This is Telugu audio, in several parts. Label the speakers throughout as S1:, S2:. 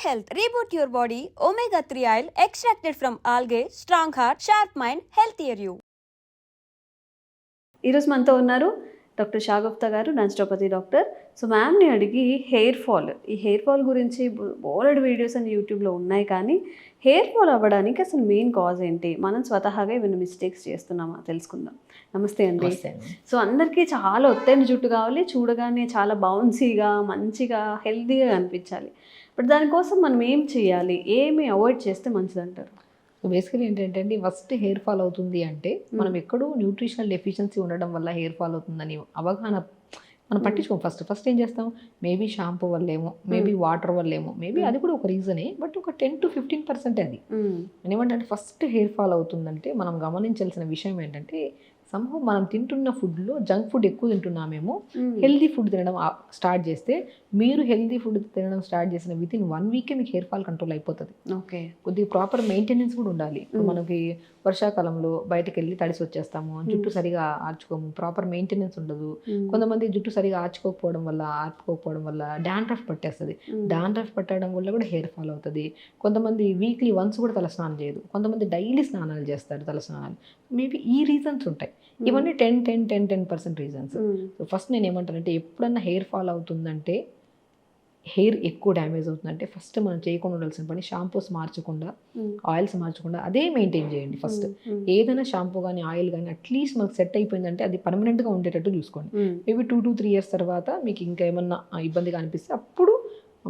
S1: health. Reboot your body. Omega 3 oil extracted from algae. Strong heart, sharp mind, healthier you.
S2: ఈరోజు మనతో ఉన్నారు డాక్టర్ షాగుప్తా గారు, న్యాచురోపతి డాక్టర్. సో మ్యామ్ని అడిగి ఈ హెయిర్ ఫాల్ గురించి బోలెడ్ వీడియోస్ అని యూట్యూబ్లో ఉన్నాయి, కానీ హెయిర్ ఫాల్ అవ్వడానికి అసలు మెయిన్ కాజ్ ఏంటి, మనం స్వతహాగా ఏమైనా మిస్టేక్స్ చేస్తున్నామా తెలుసుకుందాం. నమస్తే అండి. సో అందరికీ చాలా ఒత్తైన జుట్టు కావాలి, చూడగానే చాలా బౌన్సీగా మంచిగా హెల్తీగా కనిపించాలి. బట్ దానికోసం మనం ఏం చేయాలి, ఏమి అవాయిడ్ చేస్తే మంచిదంటారు?
S3: సో బేసికలీ ఏంటంటే అండి, ఫస్ట్ హెయిర్ ఫాల్ అవుతుంది అంటే మనం ఎక్కడో న్యూట్రిషనల్ డెఫిషియన్సీ ఉండడం వల్ల హెయిర్ ఫాల్ అవుతుందని అవగాహన మనం పట్టించుకోం. ఫస్ట్ ఏం చేస్తాం, మేబీ షాంపూ వల్లేమో, మేబీ వాటర్ వల్లేమో, మేబీ అది కూడా ఒక రీజనే, బట్ ఒక 10 to 15% అది. ఏమంటే ఫస్ట్ హెయిర్ ఫాల్ అవుతుందంటే మనం గమనించాల్సిన విషయం ఏంటంటే, సంహం మనం తింటున్న ఫుడ్లో జంక్ ఫుడ్ ఎక్కువ తింటున్నామేమో. హెల్దీ ఫుడ్ తినడం స్టార్ట్ చేస్తే, మీరు హెల్దీ ఫుడ్ తినడం స్టార్ట్ చేసిన వితిన్ 1 వీకే మీకు హెయిర్ ఫాల్ కంట్రోల్ అయిపోతుంది.
S2: ఓకే,
S3: కొద్దిగా ప్రాపర్ మెయింటెనెన్స్ కూడా ఉండాలి. ఇప్పుడు మనకి వర్షాకాలంలో బయటకు వెళ్ళి తడిసి వచ్చేస్తాము, జుట్టు సరిగా ఆర్చుకోము, ప్రాపర్ మెయింటెనెన్స్ ఉండదు. కొంతమంది జుట్టు సరిగా ఆర్చుకోకపోవడం వల్ల డాండ్రఫ్ పట్టేస్తుంది. డాండ్రఫ్ పట్టడం వల్ల కూడా హెయిర్ ఫాల్ అవుతుంది. కొంతమంది వీక్లీ వన్స్ కూడా తల స్నానం చేయదు, కొంతమంది డైలీ స్నానాలు చేస్తారు, తల స్నానాలు. మేబీ ఈ రీజన్స్ ఉంటాయి. ఇవన్నీ 10% రీజన్స్. సో ఫస్ట్ నేను ఏమంటానంటే, ఎప్పుడన్నా హెయిర్ ఫాల్ అవుతుందంటే, హెయిర్ ఎక్కువ డ్యామేజ్ అవుతుందంటే, ఫస్ట్ మనం చేయకుండా ఉండాల్సిన పని, షాంపూస్ మార్చకుండా, ఆయిల్స్ మార్చకుండా అదే మెయింటైన్ చేయండి. ఫస్ట్ ఏదైనా షాంపూ కానీ ఆయిల్ కానీ అట్లీస్ట్ మనకు సెట్ అయిపోయిందంటే అది పర్మనెంట్గా ఉండేటట్టు చూసుకోండి. మేబీ 2 to 3 years తర్వాత మీకు ఇంకా ఏమన్నా ఇబ్బందిగా అనిపిస్తే అప్పుడు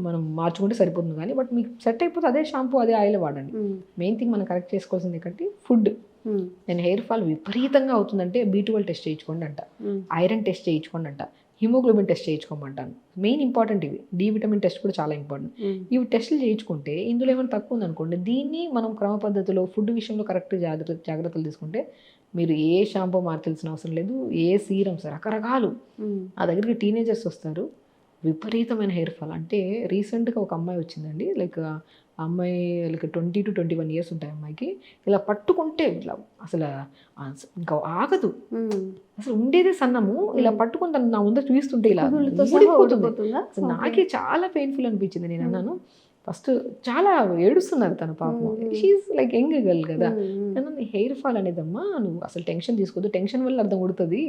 S3: మనం మార్చుకుంటే సరిపోతుంది. కానీ బట్ మీకు సెట్ అయిపోతే అదే షాంపూ అదే ఆయిల్ వాడండి. మెయిన్ థింగ్ మనం కరెక్ట్ చేసుకోవాల్సింది ఏంటంటే ఫుడ్. నేను హెయిర్ ఫాల్ విపరీతంగా అవుతుందంటే B12 టెస్ట్ చేయించుకోండి అంట, ఐరన్ టెస్ట్ చేయించుకోండి అంట, హిమోగ్లోబిన్ టెస్ట్ చేయించుకోమంటాను. మెయిన్ ఇంపార్టెంట్ ఇవి. డి విటమిన్ టెస్ట్ కూడా చాలా ఇంపార్టెంట్. ఇవి టెస్టులు చేయించుకుంటే ఇందులో ఏమైనా తక్కువ ఉందనుకోండి, దీన్ని మనం క్రమ పద్ధతిలో ఫుడ్ విషయంలో కరెక్ట్ జాగ్రత్తలు తీసుకుంటే మీరు ఏ షాంపూ మార్చాల్సిన అవసరం లేదు, ఏ సీరమ్స్ రకరకాలు. నా దగ్గరికి టీనేజర్స్ వస్తారు, విపరీతమైన హెయిర్ ఫాల్. అంటే రీసెంట్గా ఒక అమ్మాయి వచ్చిందండి, లైక్ అమ్మాయి లైక్ 20 to 21 years ఉంటాయి అమ్మాయికి. ఇలా పట్టుకుంటే ఇట్లా అసలు ఇంకా ఆగదు, అసలు ఉండేదే సన్నము, ఇలా పట్టుకుని తను నా ముందు చూస్తుంటే ఇలా ఊడిపోతుంది. అసలు నాకే చాలా పెయిన్ఫుల్ అనిపించింది. నేను అన్నాను ఫస్ట్, చాలా ఏడుస్తున్నారు తన పాపం, షీఈస్ లైక్ యంగ్ గర్ల్ కదా. నేను హెయిర్ ఫాల్ అనేదమ్మా నువ్వు అసలు టెన్షన్ తీసుకోవద్దు, టెన్షన్ వల్ల అర్థం కొడుతుంది.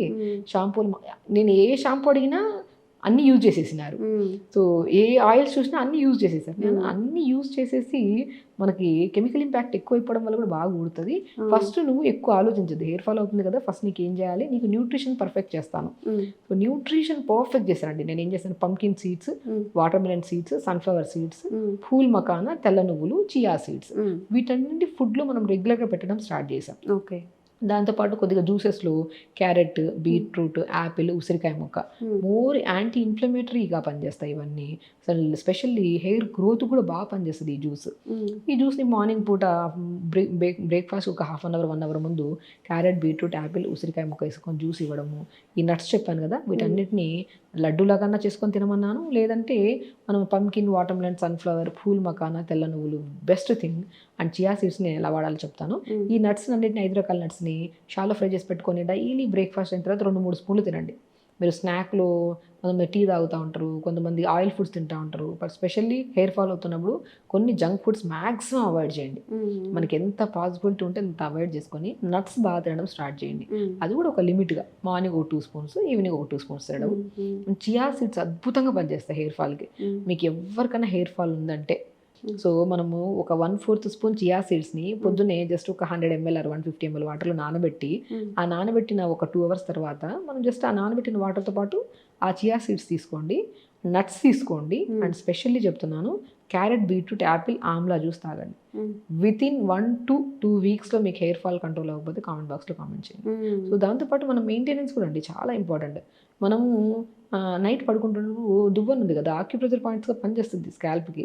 S3: షాంపూలు నేను ఏ షాంపూ అడిగినా అన్నీ యూజ్ చేసేసినారు. సో ఏ ఆయిల్స్ చూసినా అన్నీ యూజ్ చేసేసారు. నేను అన్నీ యూజ్ చేసేసి మనకి కెమికల్ ఇంపాక్ట్ ఎక్కువ అయిపోవడం వల్ల కూడా బాగా ఊడుతుంది. ఫస్ట్ నువ్వు ఎక్కువ ఆలోచించదు, హెయిర్ ఫాల్ అవుతుంది కదా, ఫస్ట్ నీకు ఏం చేయాలి, నీకు న్యూట్రిషన్ పర్ఫెక్ట్ చేస్తాను. సో న్యూట్రిషన్ పర్ఫెక్ట్ చేశానండి. నేను ఏం చేశాను, pumpkin seeds, watermelon seeds, sunflower seeds, phool makhana, తెల్ల నువ్వులు, చియా సీడ్స్, వీటన్నింటి ఫుడ్లో మనం రెగ్యులర్గా పెట్టడం స్టార్ట్ చేసాం.
S2: ఓకే,
S3: దాంతోపాటు కొద్దిగా జ్యూసెస్లో క్యారెట్, బీట్రూట్, యాపిల్, ఉసిరికాయ ముక్క మోర్ యాంటీ ఇన్ఫ్లమేటరీగా పనిచేస్తాయి ఇవన్నీ. అసలు స్పెషల్లీ హెయిర్ గ్రోత్ కూడా బాగా పనిచేస్తుంది ఈ జ్యూస్. ఈ జ్యూస్ని మార్నింగ్ పూట బ్రేక్ఫాస్ట్ ఒక 1/2 hour 1 hour ముందు క్యారెట్, బీట్రూట్, యాపిల్, ఉసిరికాయ ముక్క వేసుకొని జ్యూస్ ఇవ్వడము. ఈ నట్స్ చెప్పాను కదా, వీటన్నిటిని లడ్డూలాగా చేసుకొని తినమన్నాను. లేదంటే మనం pumpkin, watermelon, sunflower, phool makhana, తెల్ల నువ్వులు బెస్ట్ థింగ్, అండ్ చియా సీడ్స్ని ఎలా వాడాలో చెప్తాను. ఈ నట్స్ అన్నింటిని 5 రకాల నట్స్ని షాలో ఫ్రై చేసి పెట్టుకొని డైలీ బ్రేక్ఫాస్ట్ అయిన తర్వాత 2-3 స్పూన్లు తినండి. మీరు స్నాక్లో కొంతమంది టీ తాగుతూ ఉంటారు, కొంతమంది ఆయిల్ ఫుడ్స్ తింటూ ఉంటారు. బట్ స్పెషల్లీ హెయిర్ ఫాల్ అవుతున్నప్పుడు కొన్ని జంక్ ఫుడ్స్ మ్యాక్సిమం అవాయిడ్ చేయండి. మనకి ఎంత పాసిబిలిటీ ఉంటే అంత అవాయిడ్ చేసుకొని నట్స్ బాగా తినడం స్టార్ట్ చేయండి. అది కూడా ఒక లిమిట్గా, మార్నింగ్ ఒక 2 spoons, ఈవినింగ్ ఒక 2 spoons తినడం. చియా సీడ్స్ అద్భుతంగా పనిచేస్తాయి హెయిర్ ఫాల్కి. మీకు ఎవరికైనా హెయిర్ ఫాల్ ఉందంటే, సో మనము ఒక 1/4 స్పూన్ చియా సీడ్స్ని పొద్దున్నే జస్ట్ ఒక 100 ml or 150 ml వాటర్లో నానబెట్టి, ఆ నానబెట్టిన ఒక 2 hours తర్వాత మనం జస్ట్ ఆ నానబెట్టిన వాటర్తో పాటు ఆ చియా సీడ్స్ తీసుకోండి, నట్స్ తీసుకోండి, అండ్ స్పెషల్లీ చెప్తున్నాను carrot, beetroot, Apple, Amla juice తాగండి. వితిన్ 1 to 2 weeksలో మీకు హెయిర్ ఫాల్ కంట్రోల్ అవ్వకపోతే కామెంట్ బాక్స్లో కామెంట్ చేయండి. సో దాంతోపాటు మనం మెయింటెనెన్స్ కూడా అండి చాలా ఇంపార్టెంట్. మనము నైట్ పడుకుంటున్నప్పుడు దువ్వన ఉంది కదా, ఆక్యుప్రెషర్ పాయింట్స్గా పనిచేస్తుంది స్కాల్ప్కి.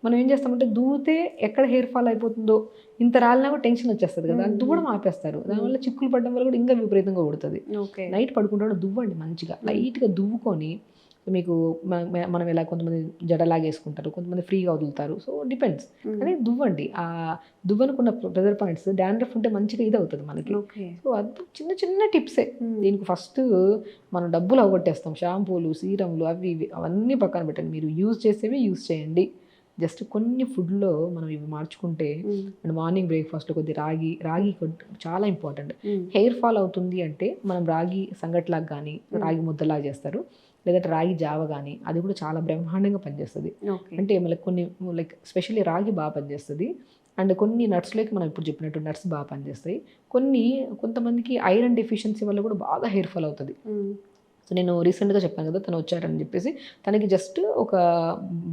S3: మనం ఏం చేస్తామంటే దూవితే ఎక్కడ హెయిర్ ఫాల్ అయిపోతుందో ఇంత రాలినా కూడా టెన్షన్ వచ్చేస్తుంది కదా, దువ్వడం ఆపేస్తారు. దానివల్ల చిక్కులు పడడం వల్ల కూడా ఇంకా విపరీతంగా ఉడుతుంది. నైట్ పడుకుంటే దువ్వండి మంచిగా, లైట్గా దువ్వుకొని. మీకు మనం ఎలా కొంతమంది జడలాగా వేసుకుంటారు, కొంతమంది ఫ్రీగా వదులుతారు, సో డిపెండ్స్. కానీ దువ్వండి, ఆ దువ్వనుకున్న ప్రెజర్ పాయింట్స్ డాండ్రఫ్ ఉంటే మంచిగా ఇది అవుతుంది మనకి. సో అది చిన్న చిన్న టిప్సే. దీనికి ఫస్ట్ మనం డబ్బులు అవగొట్టేస్తాం, షాంపూలు, సీరమ్లు, అవి ఇవి అవన్నీ పక్కన పెట్టండి. మీరు యూజ్ చేసేవి యూజ్ చేయండి. జస్ట్ కొన్ని ఫుడ్లో మనం ఇవి మార్చుకుంటే అండ్ మార్నింగ్ బ్రేక్ఫాస్ట్లో కొద్ది రాగి చాలా ఇంపార్టెంట్. హెయిర్ ఫాల్ అవుతుంది అంటే మనం రాగి సంగట్లాగా కానీ రాగి ముద్దలాగా చేస్తారు, లేదంటే రాగి జావ కానీ అది కూడా చాలా బ్రహ్మాండంగా పనిచేస్తుంది. అంటే మనకి కొన్ని లైక్ స్పెషల్లీ రాగి బాగా పనిచేస్తుంది. అండ్ కొన్ని నట్స్లోకి మనం ఇప్పుడు చెప్పినట్టు నట్స్ బాగా పనిచేస్తాయి. కొంతమందికి ఐరన్ డెఫిషియన్సీ వల్ల కూడా బాగా హెయిర్ ఫాల్ అవుతుంది. సో నేను రీసెంట్గా చెప్పాను కదా, తను వచ్చారని చెప్పేసి తనకి జస్ట్ ఒక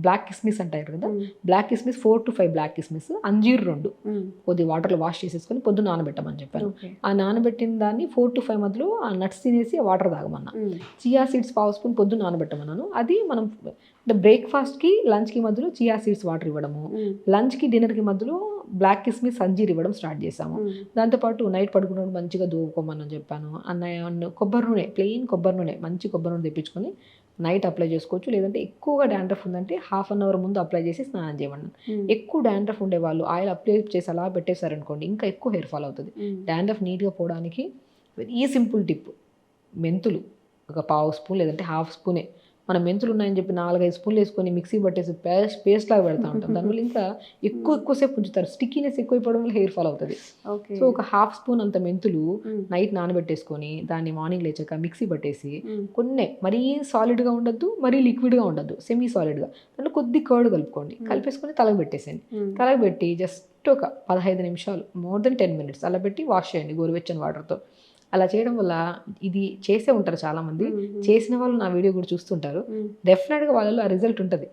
S3: బ్లాక్ కిస్మిస్ అంటారు కదా, బ్లాక్ కిస్మిస్ 4 to 5 బ్లాక్ కిస్మిస్, అంజీర్ 2 కొద్ది వాటర్లో వాష్ చేసేసుకొని పొద్దున్న నానబెట్టమని చెప్పాను. ఆ నానబెట్టిన దాన్ని 4 to 5 మధ్యలో ఆ నట్స్ తినేసి ఆ వాటర్ తాగమన్నా. చియా సీడ్స్ 1/2 స్పూన్ పొద్దున్న నానబెట్టమన్నాను. అది మనం అంటే బ్రేక్ఫాస్ట్కి లంచ్కి మధ్యలో చియా సీడ్స్ వాటర్ ఇవ్వడము, లంచ్కి డిన్నర్కి మధ్యలో బ్లాక్ కిస్మిస్ అంజీర్ ఇవ్వడం స్టార్ట్ చేసాము. దాంతోపాటు నైట్ పడుకున్నప్పుడు మంచిగా దూవుకోమని చెప్పాను. కొబ్బరి నూనె, ప్లెయిన్ కొబ్బరి నూనె, మంచి కొబ్బరి నూనె తెప్పించుకొని నైట్ అప్లై చేసుకోవచ్చు. లేదంటే ఎక్కువగా డాండ్రఫ్ ఉందంటే 1/2 అవర్ ముందు అప్లై చేసి స్నానం చేయమన్నాను. ఎక్కువ డాండ్రఫ్ ఉండే వాళ్ళు ఆయిల్ అప్లై చేసి అలా పెట్టేశారనుకోండి ఇంకా ఎక్కువ హెయిర్ ఫాల్ అవుతుంది. డాండ్రఫ్ నీట్గా పోవడానికి వెరీ సింపుల్ టిప్, మెంతులు ఒక 1/2 స్పూన్ లేదంటే 1/2 స్పూనే, మన మెంతులు ఉన్నాయని చెప్పి 4-5 స్పూన్లు వేసుకొని మిక్సీ పట్టేసి పేస్ట్ లాగా పెడతా ఉంటాం. దానివల్ల ఇంకా ఎక్కువసేపు ఉంచుతారు, స్టిక్కీనెస్ ఎక్కువైపోవడం వల్ల హెయిర్ ఫాల్ అవుతుంది. సో ఒక 1/2 స్పూన్ అంత మెంతులు నైట్ నానబెట్టేసుకొని దాన్ని మార్నింగ్ లేచాక మిక్సీ పట్టేసి కొన్ని మరీ సాలిడ్గా ఉండద్దు, మరీ లిక్విడ్గా ఉండద్దు, సెమీ సాలిడ్గా దాంట్లో కొద్ది కర్డ్ కలుపుకోండి, కలిపేసుకొని తలకు పెట్టేసేయండి. తలకు పెట్టి జస్ట్ ఒక 15 నిమిషాలు, మోర్ దెన్ 10 minutes అలా పెట్టి వాష్ చేయండి గోరువెచ్చని వాటర్తో. అలా చేయడం వల్ల ఇది చేసే ఉంటారు చాలామంది, చేసిన వాళ్ళు నా వీడియో కూడా చూస్తుంటారు, డెఫినెట్గా వాళ్ళలో ఆ రిజల్ట్ ఉంటుంది.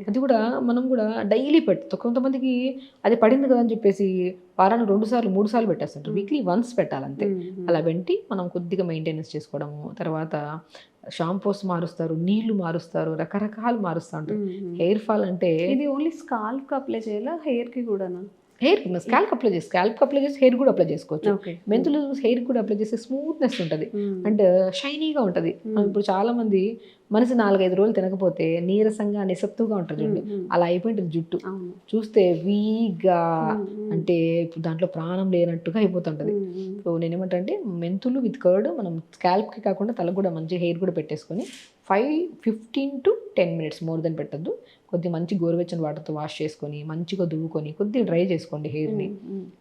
S3: అది కూడా మనం కూడా డైలీ కొంతమందికి అది పడింది కదా అని చెప్పేసి వారానికి 2 సార్లు 3 సార్లు పెట్టేస్తుంటారు. Weekly once పెట్టాలంతే. అలా పెట్టి మనం కొద్దిగా మెయింటెనెన్స్ చేసుకోవడము, తర్వాత షాంపూస్ మారుస్తారు, నీళ్లు మారుస్తారు, రకరకాలు మారుస్తూ ఉంటారు. హెయిర్ ఫాల్ అంటే
S2: ఇది ఓన్లీ స్కాల్ప్కి అప్లై చేయాలా, హెయిర్కి కూడానా?
S3: హెయిర్ స్కాల్ప్ అప్లై చేసి హెయిర్ కూడా అప్లై చేసుకోవచ్చు. మెంతులు హెయిర్ కూడా అప్లై చేస్తే స్మూత్నెస్ ఉంటుంది అండ్ షైనీగా ఉంటుంది. ఇప్పుడు చాలా మంది మనిషి 4-5 రోజులు తినకపోతే నీరసంగా నిస్సత్తుగా ఉంటుంది చూడండి, అలా అయిపోయింటుంది జుట్టు. చూస్తే వీక్గా అంటే ఇప్పుడు దాంట్లో ప్రాణం లేనట్టుగా అయిపోతుంటుంది. సో నేనేమంటే మెంతులు విత్ కర్డ్ మనం స్కాల్ప్కి కాకుండా తలకు కూడా మంచి హెయిర్ కూడా పెట్టేసుకొని 15 to 10 minutes మోర్ దెన్ పెట్టద్దు, కొద్ది మంచి గోరువెచ్చని వాటర్తో వాష్ చేసుకొని మంచిగా దువ్వుకొని కొద్దిగా డ్రై చేసుకోండి హెయిర్ని.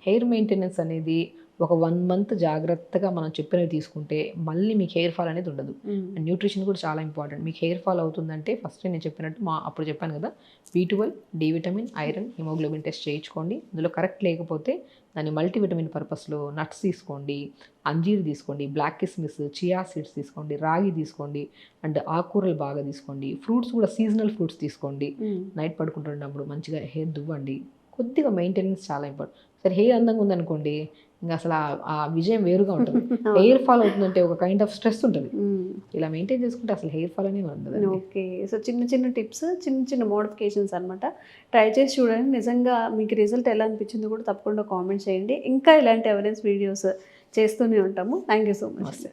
S3: హెయిర్ మెయింటెనెన్స్ అనేది ఒక 1 month జాగ్రత్తగా మనం చెప్పినవి తీసుకుంటే మళ్ళీ మీకు హెయిర్ ఫాల్ అనేది ఉండదు. అండ్ న్యూట్రిషన్ కూడా చాలా ఇంపార్టెంట్. మీకు హెయిర్ ఫాల్ అవుతుందంటే ఫస్ట్ నేను చెప్పినట్టు అప్పుడు చెప్పాను కదా, B12, D vitamin, iron, haemoglobin test చేయించుకోండి. అందులో కరెక్ట్ లేకపోతే దాన్ని మల్టీవిటమిన్ పర్పస్లో నట్స్ తీసుకోండి, అంజీర్ తీసుకోండి, బ్లాక్ కిస్మిస్, చియా సీడ్స్ తీసుకోండి, రాగి తీసుకోండి, అండ్ ఆకుకూరలు బాగా తీసుకోండి, ఫ్రూట్స్ కూడా సీజనల్ ఫ్రూట్స్ తీసుకోండి. నైట్ పడుకుంటున్నప్పుడు మంచిగా హెయిర్ దువ్వండి. కొద్దిగా మెయింటెనెన్స్ చాలా ఇంపార్టెంట్. సరే హెయిర్ అందంగా ఉందనుకోండి ఇంకా అసలు ఆ విజయం వేరుగా ఉంటుంది. హెయిర్ ఫాల్ అవుతుందంటే ఒక కైండ్ ఆఫ్ స్ట్రెస్ ఉంటుంది. ఇలా మెయింటైన్ చేసుకుంటే అసలు హెయిర్ ఫాల్ అనేది ఉండదు.
S2: ఓకే, సో చిన్న టిప్స్, చిన్న మోడిఫికేషన్స్ అనమాట. ట్రై చేసి చూడండి. నిజంగా మీకు రిజల్ట్ ఎలా అనిపించిందో కూడా తప్పకుండా కామెంట్ చేయండి. ఇంకా ఇలాంటి ఎవిడెన్స్ వీడియోస్ చేస్తూనే ఉంటాము. Thank you so much.